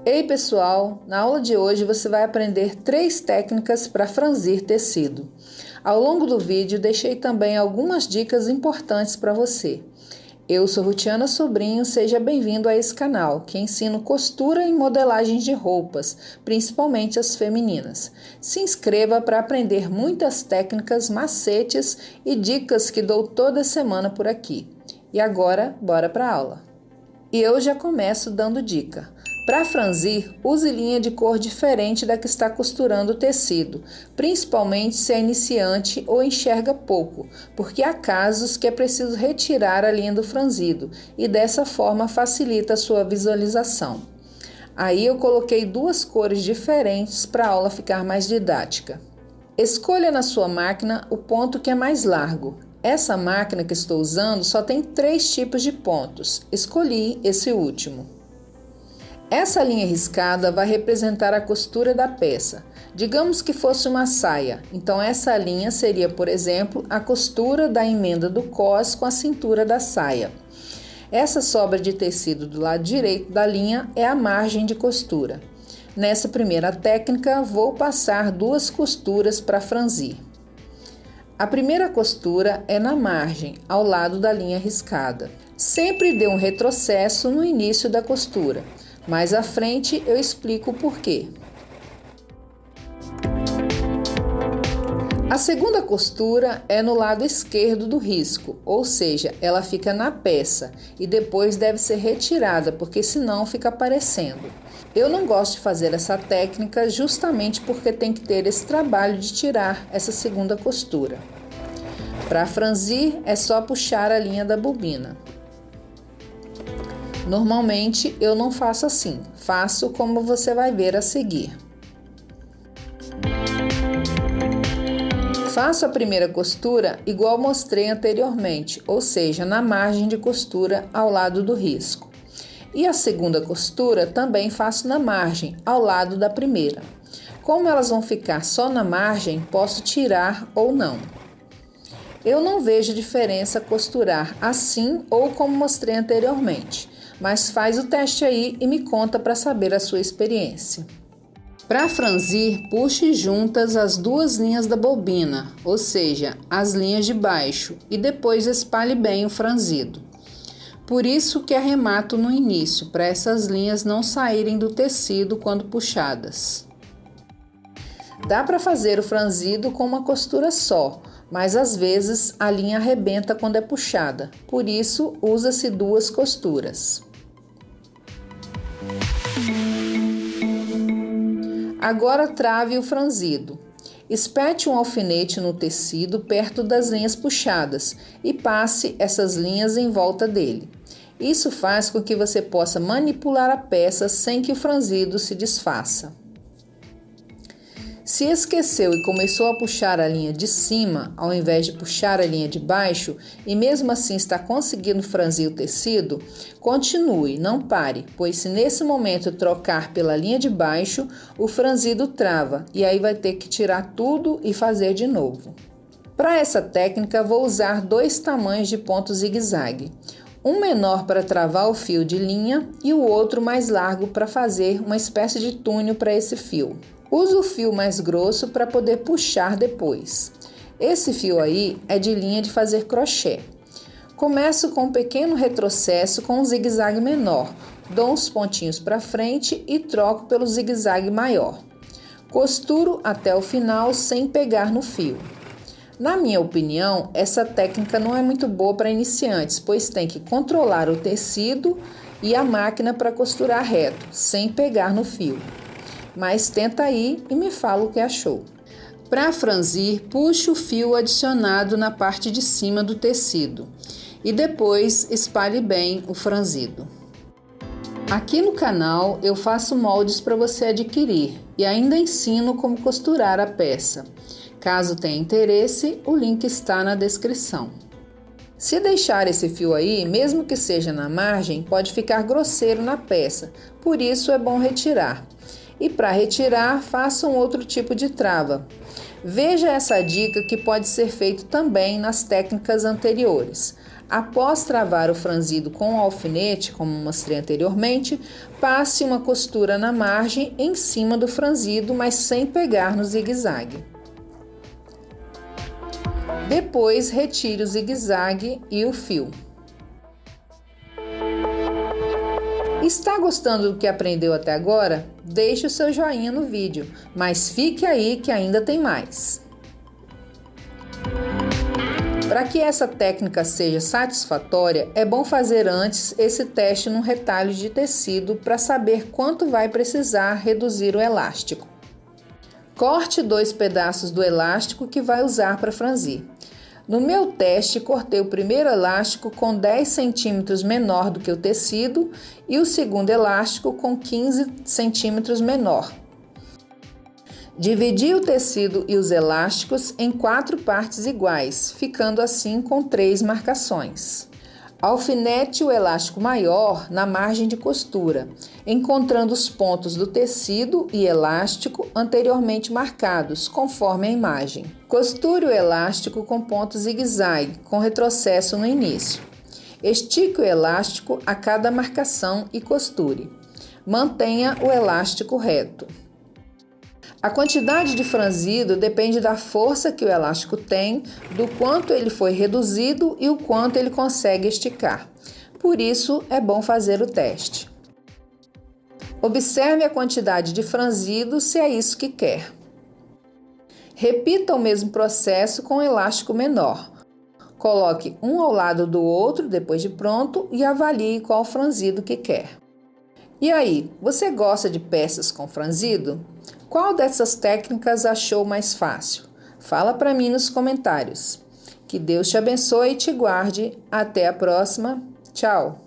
Ei pessoal, na aula de hoje você vai aprender 3 técnicas para franzir tecido. Ao longo do vídeo deixei também algumas dicas importantes para você. Eu sou Rutiana Sobrinho, seja bem-vindo a esse canal, que ensino costura e modelagem de roupas, principalmente as femininas. Se inscreva para aprender muitas técnicas, macetes e dicas que dou toda semana por aqui. E agora, bora para a aula. E eu já começo dando dica. Para franzir, use linha de cor diferente da que está costurando o tecido, principalmente se é iniciante ou enxerga pouco, porque há casos que é preciso retirar a linha do franzido e dessa forma facilita a sua visualização. Aí eu coloquei 2 cores diferentes para a aula ficar mais didática. Escolha na sua máquina o ponto que é mais largo. Essa máquina que estou usando só tem 3 tipos de pontos. Escolhi esse último. Essa linha riscada vai representar a costura da peça. Digamos que fosse uma saia, então essa linha seria, por exemplo, a costura da emenda do cós com a cintura da saia. Essa sobra de tecido do lado direito da linha é a margem de costura. Nessa primeira técnica, vou passar 2 costuras para franzir. A primeira costura é na margem, ao lado da linha riscada. Sempre dê um retrocesso no início da costura. Mais à frente eu explico o porquê. A segunda costura é no lado esquerdo do risco, ou seja, ela fica na peça e depois deve ser retirada, porque senão fica aparecendo. Eu não gosto de fazer essa técnica justamente porque tem que ter esse trabalho de tirar essa segunda costura. Para franzir é só puxar a linha da bobina. Normalmente eu não faço assim, faço como você vai ver a seguir. Faço a primeira costura igual mostrei anteriormente, ou seja, na margem de costura ao lado do risco. E a segunda costura também faço na margem, ao lado da primeira. Como elas vão ficar só na margem, posso tirar ou não. Eu não vejo diferença costurar assim ou como mostrei anteriormente. Mas faz o teste aí e me conta para saber a sua experiência. Para franzir, puxe juntas as 2 linhas da bobina, ou seja, as linhas de baixo, e depois espalhe bem o franzido. Por isso que arremato no início, para essas linhas não saírem do tecido quando puxadas. Dá para fazer o franzido com uma costura só, mas às vezes a linha arrebenta quando é puxada, por isso usa-se 2 costuras. Agora trave o franzido. Espete um alfinete no tecido perto das linhas puxadas e passe essas linhas em volta dele. Isso faz com que você possa manipular a peça sem que o franzido se desfaça. Se esqueceu e começou a puxar a linha de cima, ao invés de puxar a linha de baixo, e mesmo assim está conseguindo franzir o tecido, continue, não pare, pois se nesse momento trocar pela linha de baixo, o franzido trava e aí vai ter que tirar tudo e fazer de novo. Para essa técnica, vou usar 2 tamanhos de ponto zigue-zague. Um menor para travar o fio de linha e o outro mais largo para fazer uma espécie de túnel para esse fio. Uso o fio mais grosso para poder puxar depois. Esse fio aí é de linha de fazer crochê. Começo com um pequeno retrocesso com um zigue-zague menor, dou uns pontinhos para frente e troco pelo zigue-zague maior. Costuro até o final sem pegar no fio. Na minha opinião, essa técnica não é muito boa para iniciantes, pois tem que controlar o tecido e a máquina para costurar reto, sem pegar no fio. Mas tenta aí e me fala o que achou. Para franzir, puxe o fio adicionado na parte de cima do tecido e depois espalhe bem o franzido. Aqui no canal eu faço moldes para você adquirir e ainda ensino como costurar a peça. Caso tenha interesse, o link está na descrição. Se deixar esse fio aí, mesmo que seja na margem, pode ficar grosseiro na peça, por isso é bom retirar. E para retirar, faça um outro tipo de trava. Veja essa dica que pode ser feito também nas técnicas anteriores. Após travar o franzido com o alfinete, como mostrei anteriormente, passe uma costura na margem em cima do franzido, mas sem pegar no zigue-zague. Depois, retire o zigue-zague e o fio. Está gostando do que aprendeu até agora? Deixe o seu joinha no vídeo, mas fique aí que ainda tem mais. Para que essa técnica seja satisfatória, é bom fazer antes esse teste num retalho de tecido para saber quanto vai precisar reduzir o elástico. Corte 2 pedaços do elástico que vai usar para franzir. No meu teste, cortei o primeiro elástico com 10 centímetros menor do que o tecido e o segundo elástico com 15 centímetros menor. Dividi o tecido e os elásticos em 4 partes iguais, ficando assim com 3 marcações. Alfinete o elástico maior na margem de costura, encontrando os pontos do tecido e elástico anteriormente marcados, conforme a imagem. Costure o elástico com ponto zigue-zague, com retrocesso no início. Estique o elástico a cada marcação e costure. Mantenha o elástico reto. A quantidade de franzido depende da força que o elástico tem, do quanto ele foi reduzido e o quanto ele consegue esticar. Por isso, é bom fazer o teste. Observe a quantidade de franzido se é isso que quer. Repita o mesmo processo com o elástico menor. Coloque um ao lado do outro depois de pronto e avalie qual franzido que quer. E aí, você gosta de peças com franzido? Qual dessas técnicas achou mais fácil? Fala para mim nos comentários. Que Deus te abençoe e te guarde. Até a próxima. Tchau!